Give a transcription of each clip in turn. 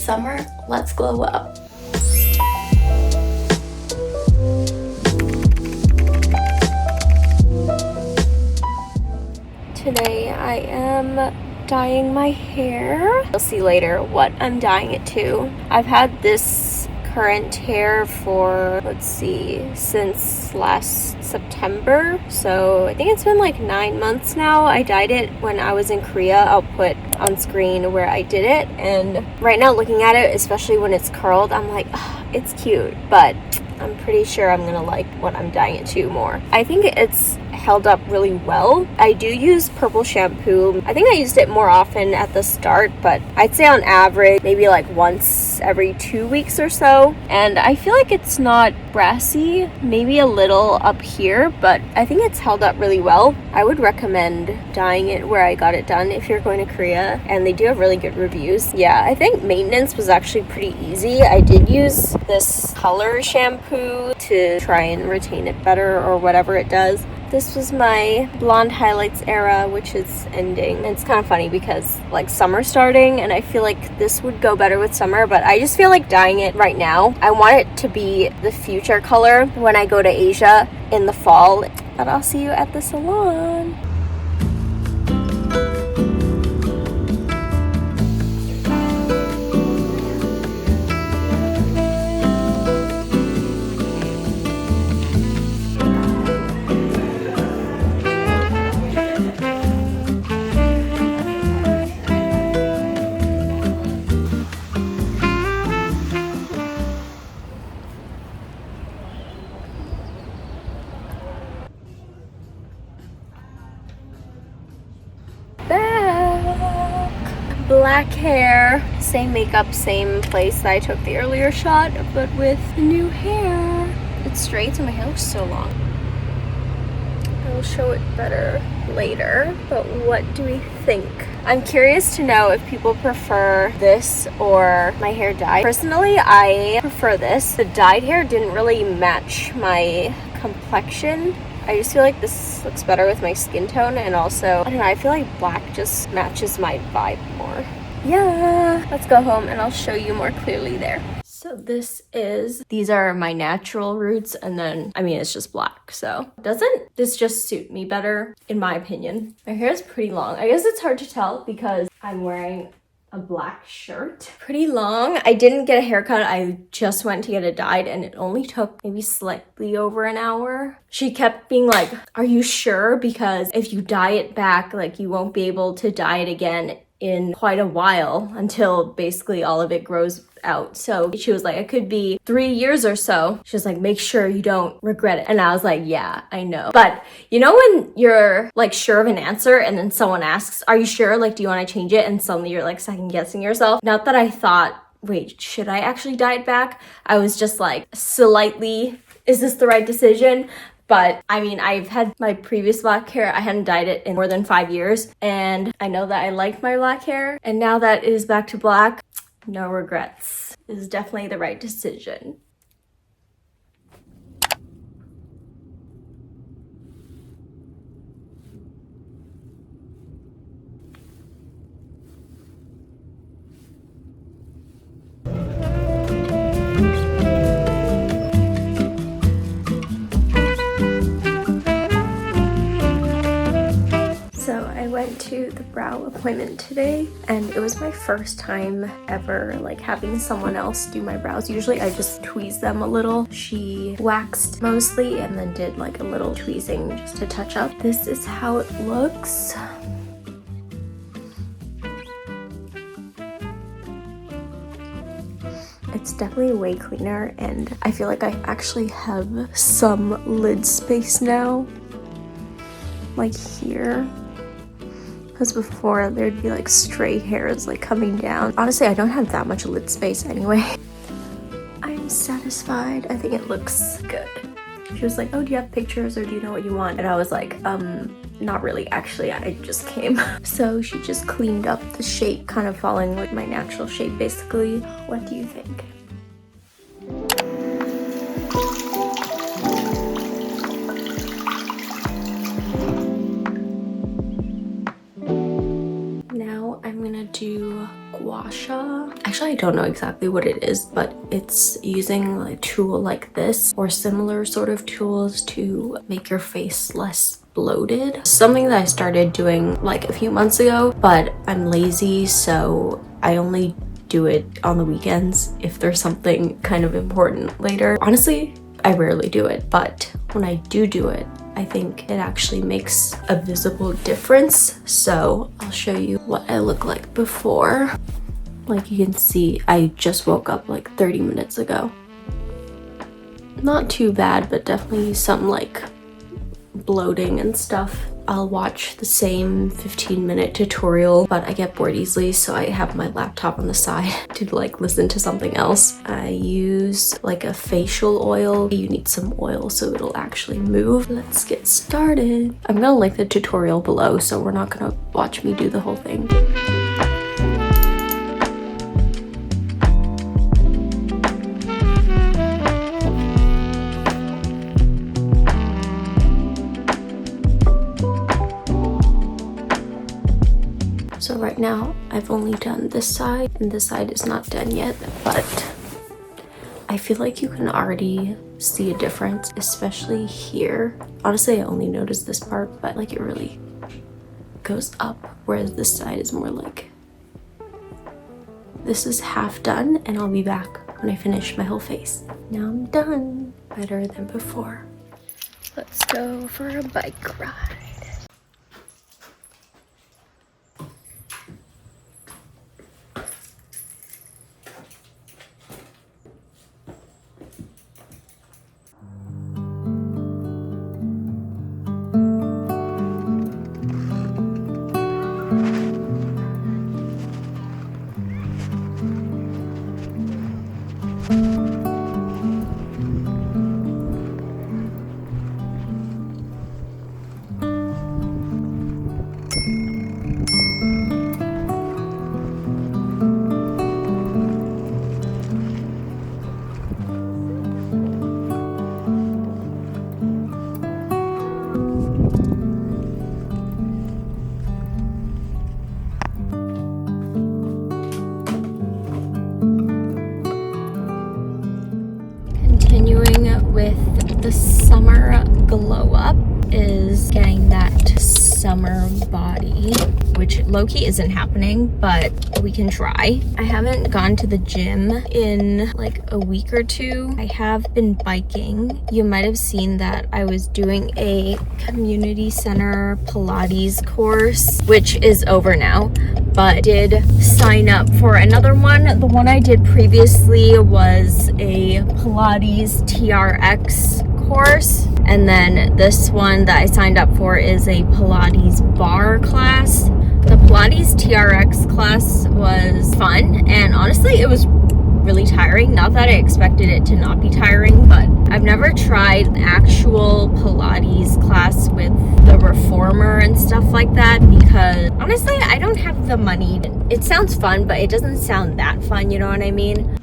summer, let's glow up. Today I am dyeing my hair. You'll see later what I'm dyeing it to. I've had this current hair for, let's see, since last September. So I think it's been like 9 months now. I dyed it when I was in Korea. I'll put on screen where I did it. And right now looking at it, especially when it's curled, I'm like, oh, it's cute. But I'm pretty sure I'm gonna like what I'm dyeing it to more. I think it's held up really well. I do use purple shampoo. I think I used it more often at the start, but I'd say on average maybe like once every 2 weeks or so. And I feel like it's not brassy, maybe a little up here, but I think it's held up really well. I would recommend dyeing it where I got it done if you're going to Korea, and they do have really good reviews. Yeah, I think maintenance was actually pretty easy. I did use this color shampoo to try and retain it better or whatever it does. This was my blonde highlights era, which is ending. And it's kind of funny because like summer's starting and I feel like this would go better with summer, but I just feel like dyeing it right now. I want it to be the future color when I go to Asia in the fall. But I'll see you at the salon. Black hair, same makeup, same place that I took the earlier shot, but with new hair. It's straight, so my hair looks so long. I will show it better later, but what do we think? I'm curious to know if people prefer this or my hair dyed. Personally, I prefer this. The dyed hair didn't really match my complexion. I just feel like this looks better with my skin tone, and also, I don't know, I feel like black just matches my vibe more. Yeah, let's go home and I'll show you more clearly there. So these are my natural roots, and then, I mean, it's just black. So doesn't this just suit me better, in my opinion? My hair is pretty long. I guess it's hard to tell because I'm wearing a black shirt. Pretty long. I didn't get a haircut. I just went to get it dyed and it only took maybe slightly over an hour. She kept being like, are you sure? Because if you dye it back, like you won't be able to dye it again in quite a while until basically all of it grows out. So she was like, it could be 3 years or so. She was like, make sure you don't regret it. And I was like, yeah, I know. But you know when you're like sure of an answer and then someone asks, are you sure? Like, do you want to change it? And suddenly you're like second guessing yourself. Not that I thought, wait, should I actually dye it back? I was just like slightly, is this the right decision? But I mean, I've had my previous black hair. I hadn't dyed it in more than 5 years. And I know that I like my black hair. And now that it is back to black, no regrets. It is definitely the right decision. Went to the brow appointment today, and it was my first time ever like having someone else do my brows. Usually I just tweeze them a little. She waxed mostly and then did like a little tweezing just to touch up. This is how it looks. It's definitely way cleaner, and I feel like I actually have some lid space now, like here. Because before there'd be like stray hairs like coming down. Honestly, I don't have that much lid space anyway. I'm satisfied. I think it looks good. She was like, oh, do you have pictures or do you know what you want? And I was like, not really. Actually, I just came. So she just cleaned up the shape, kind of following like my natural shape basically. What do you think? I'm gonna do guasha. Actually, I don't know exactly what it is, but it's using a tool like this or similar sort of tools to make your face less bloated. Something that I started doing like a few months ago, but I'm lazy, so I only do it on the weekends if there's something kind of important later. Honestly, I rarely do it, but when I do it, I think it actually makes a visible difference. So I'll show you what I look like before. Like you can see, I just woke up like 30 minutes ago. Not too bad, but definitely some like bloating and stuff. I'll watch the same 15-minute tutorial, but I get bored easily, so I have my laptop on the side to like listen to something else. I use like a facial oil. You need some oil so it'll actually move. Let's get started. I'm gonna link the tutorial below, so we're not gonna watch me do the whole thing. So right now, I've only done this side, and this side is not done yet, but I feel like you can already see a difference, especially here. Honestly, I only noticed this part, but like it really goes up, whereas this side is more like, this is half done, and I'll be back when I finish my whole face. Now I'm done. Better than before. Let's go for a bike ride. Continuing with the summer glow up is getting that summer body, which low-key isn't happening, but we can try. I haven't gone to the gym in like a week or two. I have been biking. You might have seen that I was doing a community center Pilates course, which is over now, but did sign up for another one. The one I did previously was a Pilates TRX course, and then this one that I signed up for is a Pilates barre class. The Pilates TRX class was fun, and honestly it was really tiring. Not that I expected it to not be tiring, but I've never tried an actual Pilates class with the reformer and stuff like that, because honestly I don't have the money. It sounds fun, but it doesn't sound that fun, you know what I mean?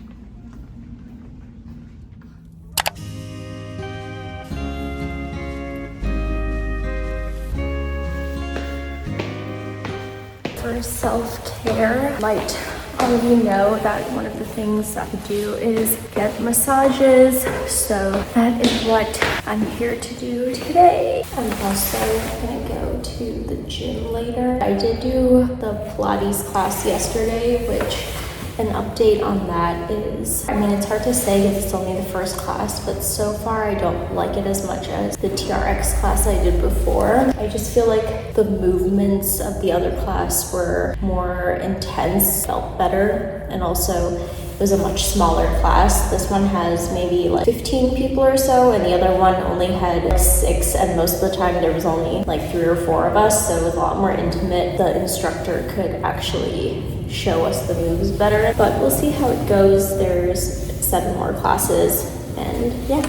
For self-care, might already know that one of the things I do is get massages, so that is what I'm here to do today. I'm also gonna go to the gym later. I did do the Pilates class yesterday, which an update on that is, I mean, it's hard to say because it's only the first class, but so far I don't like it as much as the TRX class I did before. I just feel like the movements of the other class were more intense, felt better, and also it was a much smaller class. This one has maybe like 15 people or so, and the other one only had like 6, and most of the time there was only like 3 or 4 of us, so it was a lot more intimate. The instructor could actually show us the moves better, but we'll see how it goes. There's 7 more classes, and yeah.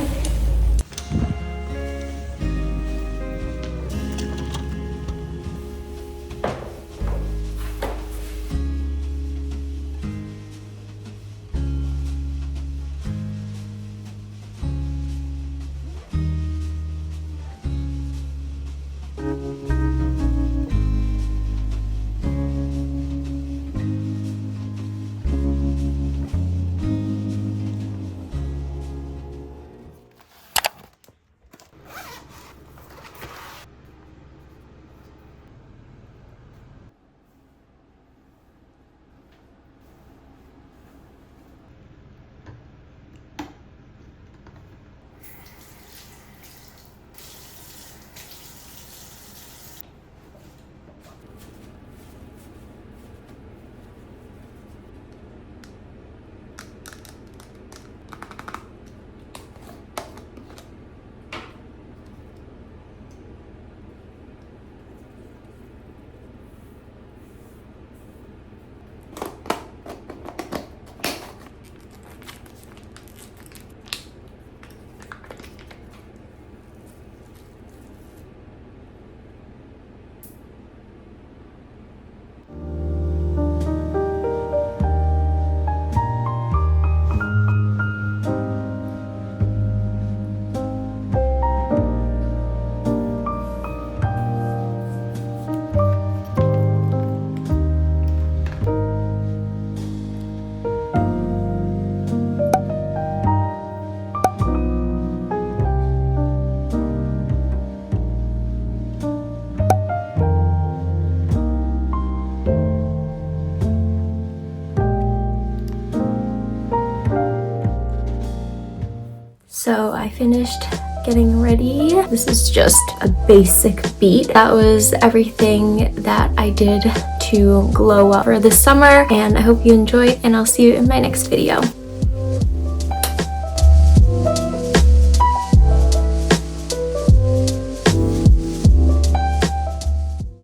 I finished getting ready. This is just a basic beat. That was everything that I did to glow up for this summer, and I hope you enjoyed, and I'll see you in my next video.